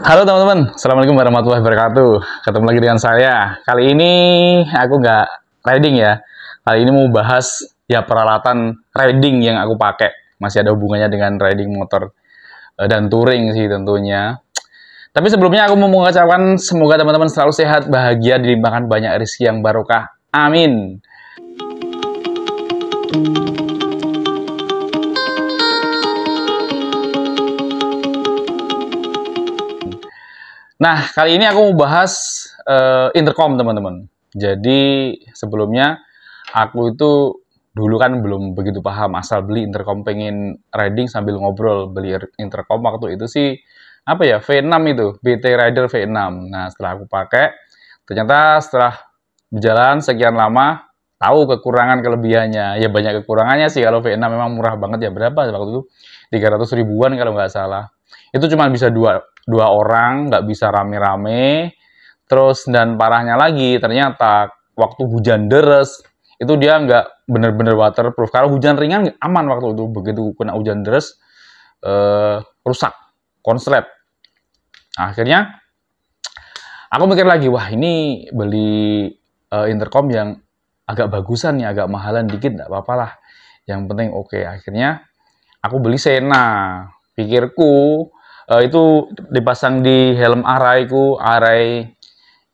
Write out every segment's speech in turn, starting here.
Halo teman-teman, Assalamualaikum warahmatullahi wabarakatuh. Ketemu lagi dengan saya. Kali ini aku nggak riding ya. Kali ini mau bahas ya peralatan riding yang aku pakai. Masih ada hubungannya dengan riding motor dan touring sih tentunya. Tapi sebelumnya aku mau mengucapkan semoga teman-teman selalu sehat, bahagia, dilimpahkan banyak rezeki yang barokah. Amin. Nah, kali ini aku mau bahas intercom, teman-teman. Jadi, sebelumnya aku itu dulu kan belum begitu paham, asal beli intercom, pengen riding sambil ngobrol. Beli intercom waktu itu sih, apa ya, V6 itu, BT Rider V6. Nah, setelah aku pakai, ternyata setelah berjalan sekian lama, tahu kekurangan kelebihannya. Ya banyak kekurangannya sih, kalau V6 memang murah banget ya. Berapa waktu itu? 300 ribuan kalau nggak salah. Itu cuma bisa dua orang, nggak bisa rame-rame. Terus dan parahnya lagi, ternyata waktu hujan deres, itu dia nggak bener-bener waterproof. Kalau hujan ringan aman waktu itu, begitu kena hujan deres, rusak, konslet. Nah, akhirnya aku mikir lagi, wah ini beli intercom yang agak bagusan nih, agak mahalan dikit, nggak apa-apa lah. Yang penting oke. Akhirnya aku beli Sena. Pikirku itu dipasang di helm Araiku, Arai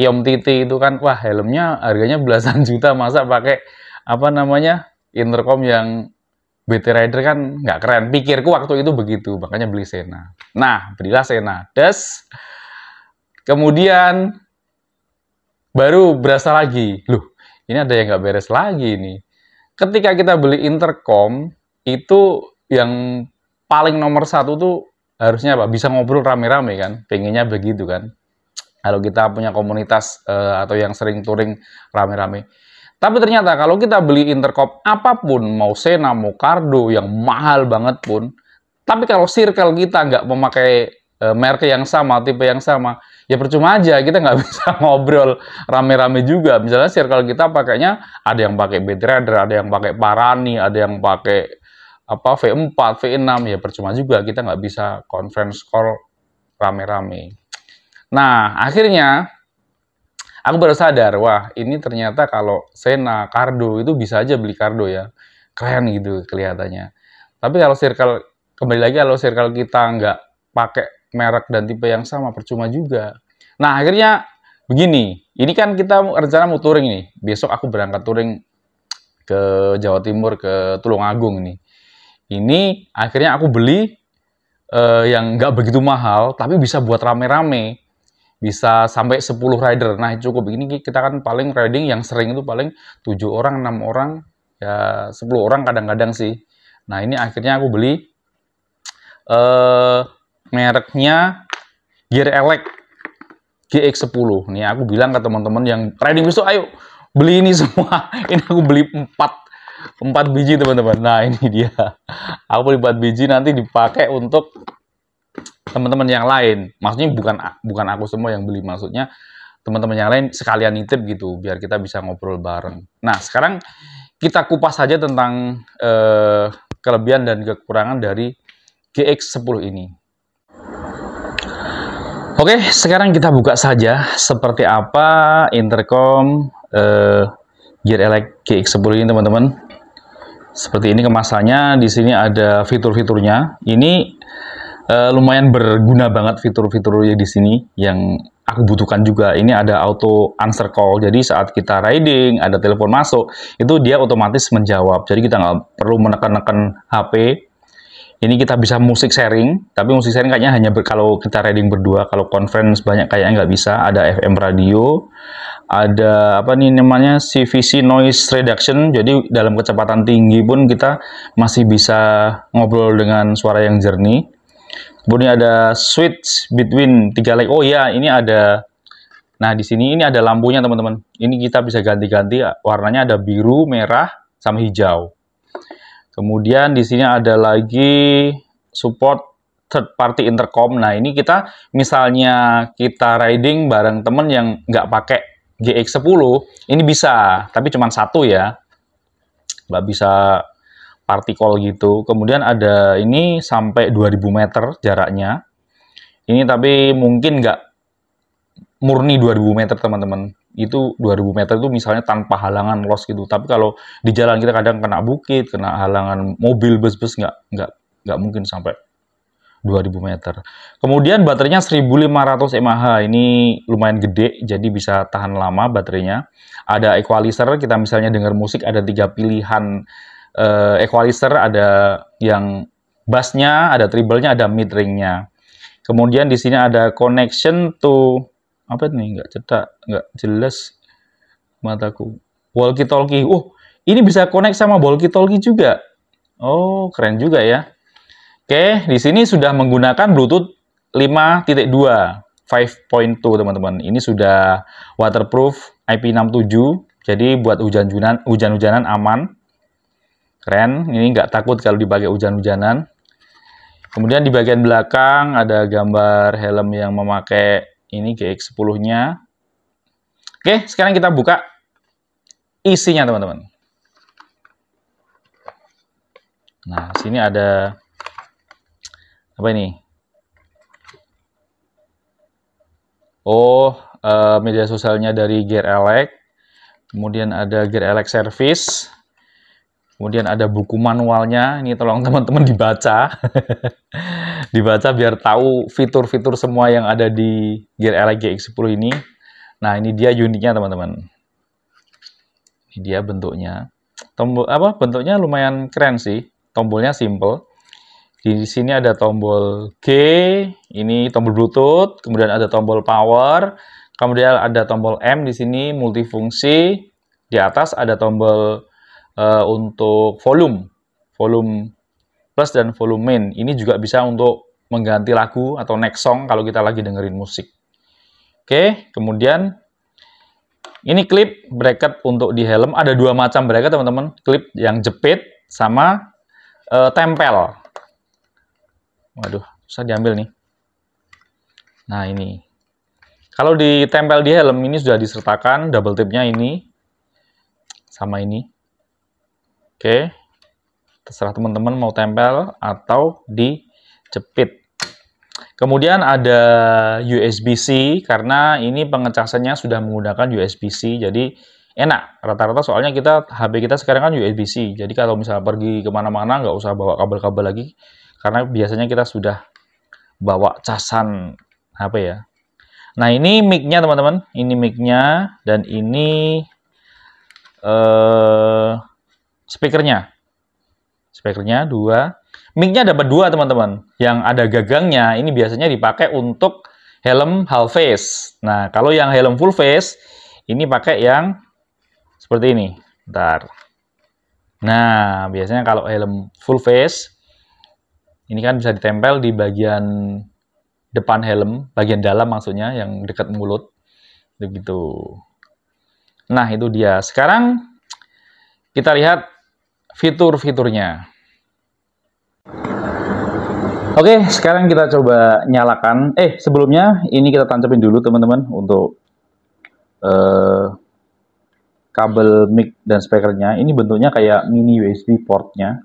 Iom TT itu kan, wah helmnya harganya belasan juta, masa pakai apa namanya intercom yang BT Rider kan nggak keren. Pikirku waktu itu begitu, makanya beli Sena. Nah, belilah Sena. Kemudian baru berasa lagi, loh ini ada yang nggak beres lagi nih. Ketika kita beli intercom, itu yang paling nomor satu tuh harusnya apa? Bisa ngobrol rame-rame kan? Pengennya begitu kan? Kalau kita punya komunitas atau yang sering touring rame-rame. Tapi ternyata kalau kita beli intercom apapun, mau Sena, mau Cardo, yang mahal banget pun, tapi kalau circle kita nggak memakai merek yang sama, tipe yang sama, ya percuma aja, kita nggak bisa ngobrol rame-rame juga. Misalnya circle kita pakainya, ada yang pakai BT Rider, ada yang pakai Parani, ada yang pakai apa V4, V6, ya percuma juga, kita nggak bisa conference call rame-rame. Nah, akhirnya aku baru sadar, wah ini ternyata kalau Sena, Cardo, itu bisa aja beli Cardo ya. Keren gitu kelihatannya. Tapi kalau circle, kembali lagi kalau circle kita nggak pakai merek dan tipe yang sama, percuma juga. Nah, akhirnya begini, ini kan kita rencana mau touring nih. Besok aku berangkat touring ke Jawa Timur, ke Tulungagung nih. Ini akhirnya aku beli yang nggak begitu mahal, tapi bisa buat rame-rame. Bisa sampai 10 rider. Nah, cukup. Ini kita kan paling riding yang sering itu paling 7 orang, 6 orang, ya 10 orang kadang-kadang sih. Nah, ini akhirnya aku beli mereknya Gear Elect GX10. Nih, aku bilang ke teman-teman yang riding besok, ayo beli ini semua. Ini aku beli 4 biji, teman-teman. Nah, ini dia. Aku beli 4 biji, nanti dipakai untuk teman-teman yang lain. Maksudnya bukan aku semua yang beli, maksudnya teman-teman yang lain sekalian nitip gitu, biar kita bisa ngobrol bareng. Nah, sekarang kita kupas saja tentang kelebihan dan kekurangan dari GX10 ini. Oke, sekarang kita buka saja seperti apa intercom Gear Elect GX10 ini, teman-teman. Seperti ini kemasannya. Di sini ada fitur-fiturnya. Ini lumayan berguna banget fitur-fiturnya di sini yang aku butuhkan juga. Ini ada auto answer call, jadi saat kita riding ada telepon masuk itu dia otomatis menjawab, jadi kita nggak perlu menekan-nekan HP. Ini kita bisa musik sharing, tapi musik sharing kayaknya hanya kalau kita riding berdua. Kalau conference banyak kayaknya nggak bisa. Ada FM radio, ada apa nih namanya, CVC noise reduction, jadi dalam kecepatan tinggi pun kita masih bisa ngobrol dengan suara yang jernih. Kemudian ada switch between 3 leg. Oh ya, ini ada. Nah, di sini ini ada lampunya, teman-teman. Ini kita bisa ganti-ganti warnanya, ada biru, merah, sama hijau. Kemudian di sini ada lagi support third party intercom. Nah, ini kita misalnya kita riding bareng temen yang nggak pakai GX10, ini bisa, tapi cuma satu ya. Nggak bisa party call gitu. Kemudian ada ini sampai 2000 meter jaraknya. Ini tapi mungkin nggak murni 2000 meter teman-teman. Itu 2000 meter itu misalnya tanpa halangan los gitu. Tapi kalau di jalan kita kadang kena bukit, kena halangan mobil, bus-bus, nggak mungkin sampai 2000 meter. Kemudian baterainya 1500 mAh. Ini lumayan gede, jadi bisa tahan lama baterainya. Ada equalizer, kita misalnya dengar musik ada 3 pilihan equalizer, ada yang bassnya, ada treble-nya, ada mid-ring-nya. Kemudian di sini ada connection to apa nih? Nggak jelas mataku. Walkie-talkie. Oh, ini bisa connect sama walkie-talkie juga. Oh, keren juga ya. Oke, di sini sudah menggunakan Bluetooth 5.2, 5.2 teman-teman. Ini sudah waterproof IP67, jadi buat hujan-hujanan aman. Keren, ini nggak takut kalau dipakai hujan-hujanan. Kemudian di bagian belakang ada gambar helm yang memakai ini GX10-nya. Oke, sekarang kita buka isinya teman-teman. Nah, sini ada apa ini? Oh, media sosialnya dari Gear Elect. Kemudian ada Gear Elect Service. Kemudian ada buku manualnya, ini tolong teman-teman dibaca. Dibaca biar tahu fitur-fitur semua yang ada di Gear Elect GX10 ini. Nah, ini dia uniknya teman-teman. Ini dia bentuknya. Bentuknya lumayan keren sih. Tombolnya simple. Di sini ada tombol G, ini tombol Bluetooth, kemudian ada tombol power, kemudian ada tombol M di sini multifungsi. Di atas ada tombol untuk volume plus dan volume main. Ini juga bisa untuk mengganti lagu atau next song kalau kita lagi dengerin musik. Oke, kemudian ini klip bracket untuk di helm. Ada 2 macam bracket teman-teman, klip yang jepit sama tempel. Waduh, susah diambil nih. Nah, ini. Kalau ditempel di helm, ini sudah disertakan double tipnya ini. Sama ini. Oke. Terserah teman-teman mau tempel atau dijepit. Kemudian ada USB-C, karena ini pengecasannya sudah menggunakan USB-C. Jadi, enak. Rata-rata soalnya HP kita sekarang kan USB-C. Jadi, kalau misalnya pergi kemana-mana, nggak usah bawa kabel-kabel lagi. Karena biasanya kita sudah bawa casan HP ya. Nah, ini mic-nya teman-teman. Ini mic-nya dan ini speakernya. Speakernya 2. Mic-nya dapat 2 teman-teman. Yang ada gagangnya ini biasanya dipakai untuk helm half face. Nah, kalau yang helm full face ini pakai yang seperti ini. Bentar. Nah, biasanya kalau helm full face ini kan bisa ditempel di bagian depan helm, bagian dalam maksudnya, yang dekat mulut. Begitu. Nah, itu dia. Sekarang kita lihat fitur-fiturnya. Oke, sekarang kita coba nyalakan. Sebelumnya ini kita tancapin dulu teman-teman untuk kabel mic dan speakernya. Ini bentuknya kayak mini USB portnya.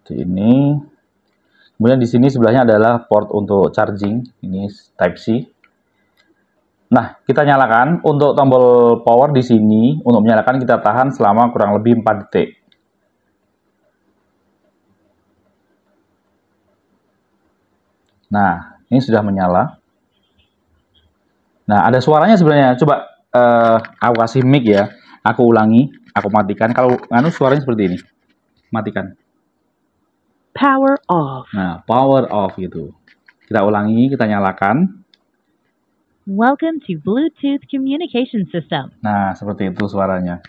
Ini. Kemudian di sini sebelahnya adalah port untuk charging, ini Type C. Nah, kita nyalakan. Untuk tombol power di sini, untuk menyalakan kita tahan selama kurang lebih 4 detik. Nah, ini sudah menyala. Nah, ada suaranya sebenarnya. Coba aku kasih mic ya. Aku ulangi, aku matikan. Kalau suaranya seperti ini. Matikan. Power off. Nah, power off gitu. Kita ulangi, kita nyalakan. Welcome to Bluetooth Communication System. Nah, seperti itu suaranya.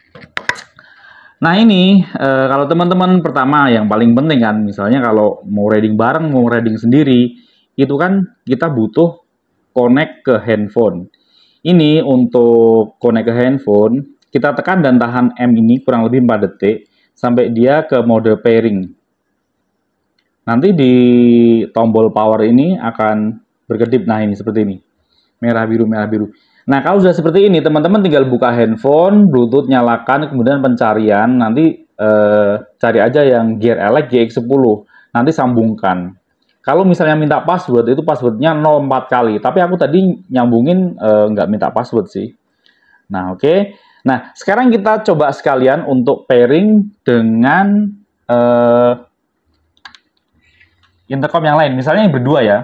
Nah, ini kalau teman-teman pertama yang paling penting kan, misalnya kalau mau reading bareng, mau reading sendiri, itu kan kita butuh connect ke handphone. Ini untuk connect ke handphone, kita tekan dan tahan M ini kurang lebih 4 detik sampai dia ke mode pairing. Nanti di tombol power ini akan berkedip. Nah, ini seperti ini. Merah biru, merah biru. Nah, kalau sudah seperti ini, teman-teman tinggal buka handphone, Bluetooth nyalakan, kemudian pencarian. Nanti cari aja yang Gear Elect GX10. Nanti sambungkan. Kalau misalnya minta password, itu passwordnya 04 kali. Tapi aku tadi nyambungin nggak minta password sih. Nah, oke. Nah, sekarang kita coba sekalian untuk pairing dengan intercom yang lain. Misalnya yang berdua ya.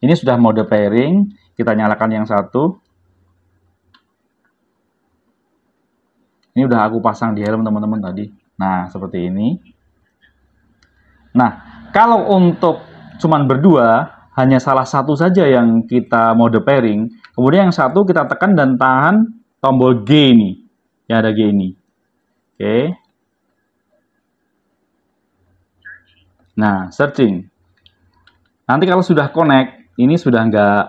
Ini sudah mode pairing. Kita nyalakan yang satu. Ini udah aku pasang di helm teman-teman tadi. Nah, seperti ini. Nah, kalau untuk cuman berdua, hanya salah satu saja yang kita mode pairing. Kemudian yang satu kita tekan dan tahan tombol G ini. Yang ada G ini. Oke. Nah, searching. Nanti kalau sudah connect, ini sudah nggak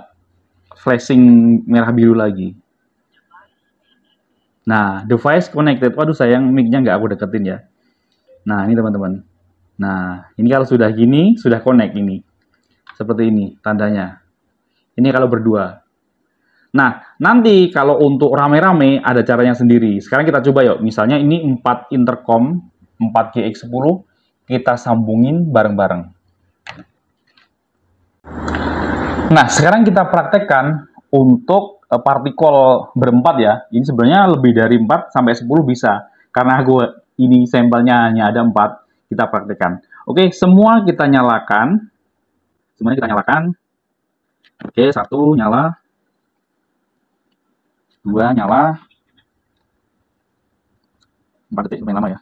flashing merah biru lagi. Nah, device connected. Waduh, sayang mic-nya nggak aku deketin ya. Nah, ini teman-teman. Nah, ini kalau sudah gini, sudah connect ini. Seperti ini tandanya. Ini kalau berdua. Nah, nanti kalau untuk rame-rame ada caranya sendiri. Sekarang kita coba yuk. Misalnya ini 4 intercom, 4 GX10, kita sambungin bareng-bareng. Nah, sekarang kita praktekkan untuk partikel berempat ya. Ini sebenarnya lebih dari 4 sampai 10 bisa. Karena ini sampelnya hanya ada 4, kita praktekkan. Oke, semua kita nyalakan. Semuanya kita nyalakan. Oke, 1 nyala. 2 nyala. 4 detik lumayan lama ya.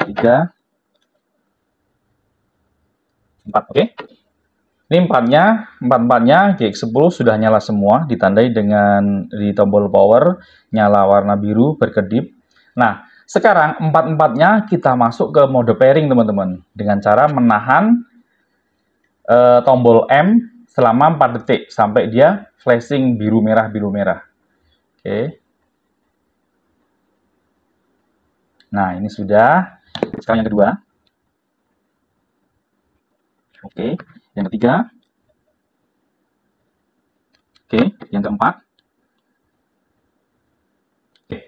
3. 4, oke. Ini empat-empatnya GX10 sudah nyala semua, ditandai dengan di tombol power, nyala warna biru, berkedip. Nah, sekarang empat-empatnya kita masuk ke mode pairing, teman-teman. Dengan cara menahan tombol M selama 4 detik, sampai dia flashing biru merah. Oke. Nah, ini sudah. Sekarang yang kedua. Oke. Yang ketiga. Oke, yang keempat. Oke.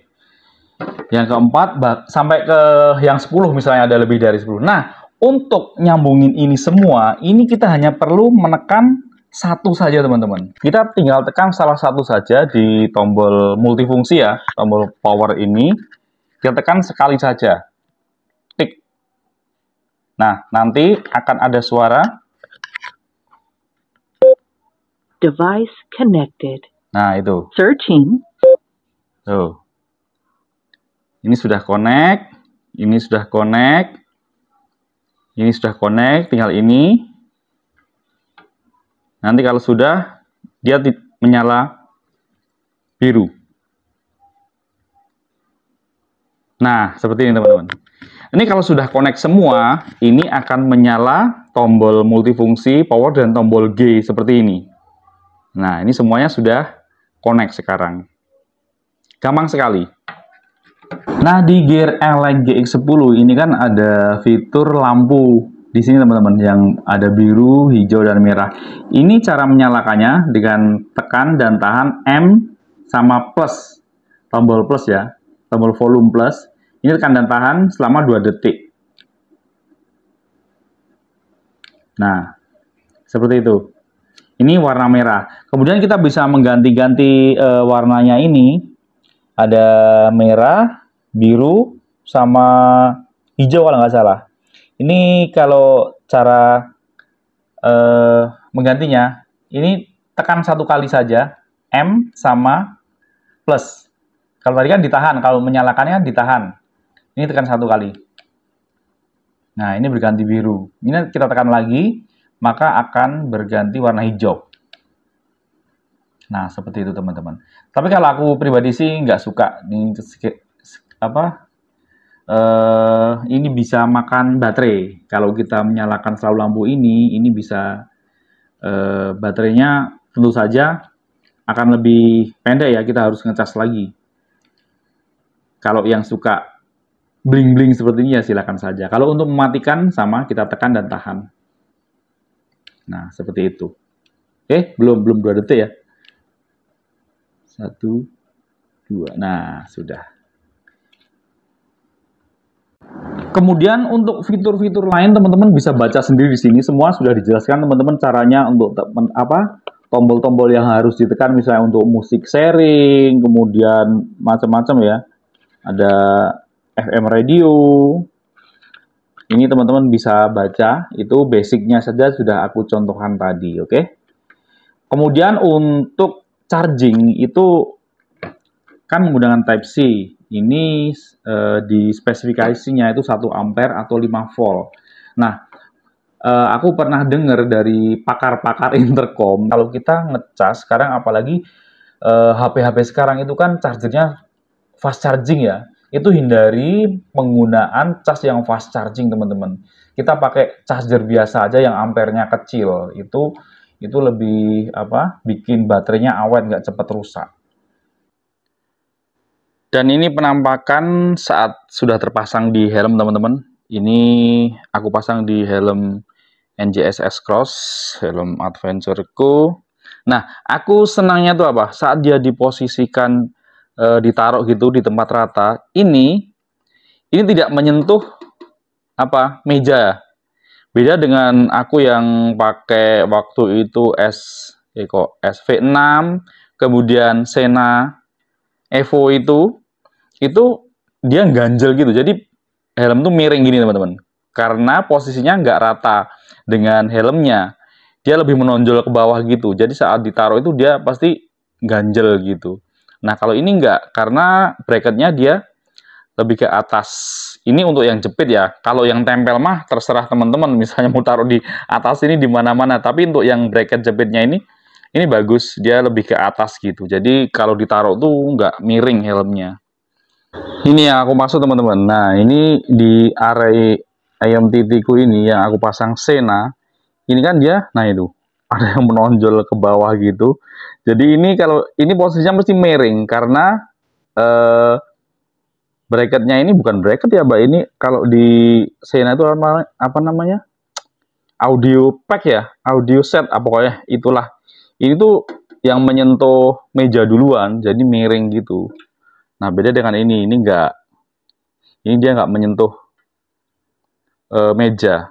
Yang keempat, sampai ke yang 10 misalnya ada lebih dari 10. Nah, untuk nyambungin ini semua, ini kita hanya perlu menekan satu saja teman-teman. Kita tinggal tekan salah satu saja di tombol multifungsi ya, tombol power ini. Kita tekan sekali saja. Tik. Nah, nanti akan ada suara. Device connected. Nah, itu. Searching. Tuh. Ini sudah connect. Ini sudah connect. Ini sudah connect. Tinggal ini. Nanti kalau sudah, dia menyala biru. Nah, seperti ini teman-teman. Ini kalau sudah connect semua, ini akan menyala tombol multifungsi, power, dan tombol G seperti ini. Nah, ini semuanya sudah connect sekarang. Gampang sekali. Nah, di Gear Elec GX10 ini kan ada fitur lampu di sini teman-teman, yang ada biru, hijau, dan merah. Ini cara menyalakannya dengan tekan dan tahan M sama plus, tombol plus ya, tombol volume plus. Ini tekan dan tahan selama 2 detik. Nah, seperti itu. Ini warna merah. Kemudian kita bisa mengganti-ganti warnanya ini. Ada merah, biru, sama hijau kalau nggak salah. Ini kalau cara menggantinya, ini tekan satu kali saja, M sama plus. Kalau tadi kan ditahan, kalau menyalakannya ditahan. Ini tekan satu kali. Nah, ini berganti biru. Ini kita tekan lagi, maka akan berganti warna hijau. Nah, seperti itu teman-teman. Tapi kalau aku pribadi sih nggak suka. Ini ini bisa makan baterai. Kalau kita menyalakan selalu lampu ini bisa baterainya tentu saja akan lebih pendek ya. Kita harus ngecas lagi. Kalau yang suka bling-bling seperti ini ya silakan saja. Kalau untuk mematikan sama kita tekan dan tahan. Nah, seperti itu. Oke, belum 2 detik ya. 1, 2. Nah, sudah. Kemudian untuk fitur-fitur lain teman-teman bisa baca sendiri di sini, semua sudah dijelaskan teman-teman caranya untuk tombol-tombol yang harus ditekan, misalnya untuk musik sharing, kemudian macam-macam ya. Ada FM radio. Ini teman-teman bisa baca, itu basicnya saja sudah aku contohkan tadi, oke? Kemudian untuk charging itu kan menggunakan Type-C. Ini di spesifikasinya itu 1 ampere atau 5 volt. Nah, aku pernah dengar dari pakar-pakar intercom, kalau kita ngecas sekarang, apalagi HP-HP sekarang itu kan chargernya fast charging ya, itu hindari penggunaan cas yang fast charging teman-teman. Kita pakai charger biasa aja yang ampernya kecil, itu lebih bikin baterainya awet, nggak cepat rusak. Dan ini penampakan saat sudah terpasang di helm teman-teman. Ini aku pasang di helm NJS S-Cross, helm adventureku. Nah, aku senangnya tuh apa? Saat dia diposisikan, ditaruh gitu di tempat rata, ini tidak menyentuh meja. Beda dengan aku yang pakai waktu itu SV6, kemudian Sena Evo itu dia ganjel gitu. Jadi helm tuh miring gini teman-teman. Karena posisinya nggak rata dengan helmnya. Dia lebih menonjol ke bawah gitu. Jadi saat ditaruh itu dia pasti ganjel gitu. Nah kalau ini nggak, karena bracketnya dia lebih ke atas. Ini untuk yang jepit ya. Kalau yang tempel mah terserah teman-teman. Misalnya mau taruh di atas ini di mana-mana. Tapi untuk yang bracket jepitnya ini bagus. Dia lebih ke atas gitu. Jadi kalau ditaruh tuh nggak miring helmnya. Ini yang aku maksud teman-teman. Nah ini di array ayam titiku ini yang aku pasang Sena. Ini kan dia, nah itu ada yang menonjol ke bawah gitu. Jadi ini kalau ini posisinya mesti miring karena bracketnya ini bukan bracket ya Mbak. Ini kalau di Sena itu apa namanya? Audio pack ya, audio set pokoknya itulah. Ini tuh yang menyentuh meja duluan, jadi miring gitu. Nah beda dengan ini enggak. Ini dia nggak menyentuh meja.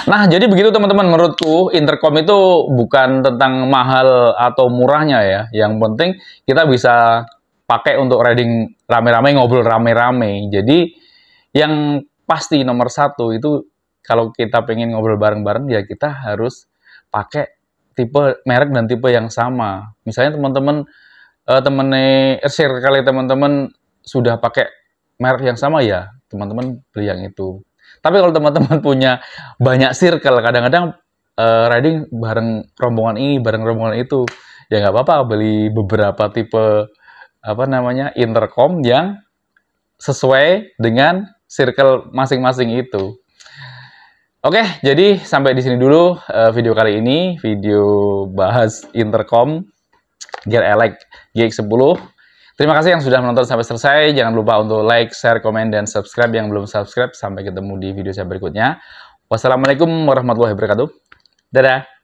Nah, jadi begitu teman-teman, menurutku intercom itu bukan tentang mahal atau murahnya ya. Yang penting kita bisa pakai untuk riding rame-rame, ngobrol rame-rame. Jadi yang pasti nomor satu itu kalau kita pengen ngobrol bareng-bareng ya kita harus pakai tipe merek dan tipe yang sama. Misalnya teman-teman circle teman-teman sudah pakai merek yang sama ya, teman-teman beli yang itu. Tapi kalau teman-teman punya banyak circle, kadang-kadang riding bareng rombongan ini, bareng rombongan itu, ya nggak apa-apa beli beberapa tipe intercom yang sesuai dengan circle masing-masing itu. Oke, jadi sampai di sini dulu video kali ini, video bahas intercom Gear Elec GX10. Terima kasih yang sudah menonton sampai selesai. Jangan lupa untuk like, share, komen, dan subscribe yang belum subscribe. Sampai ketemu di video saya berikutnya. Wassalamualaikum warahmatullahi wabarakatuh. Dadah!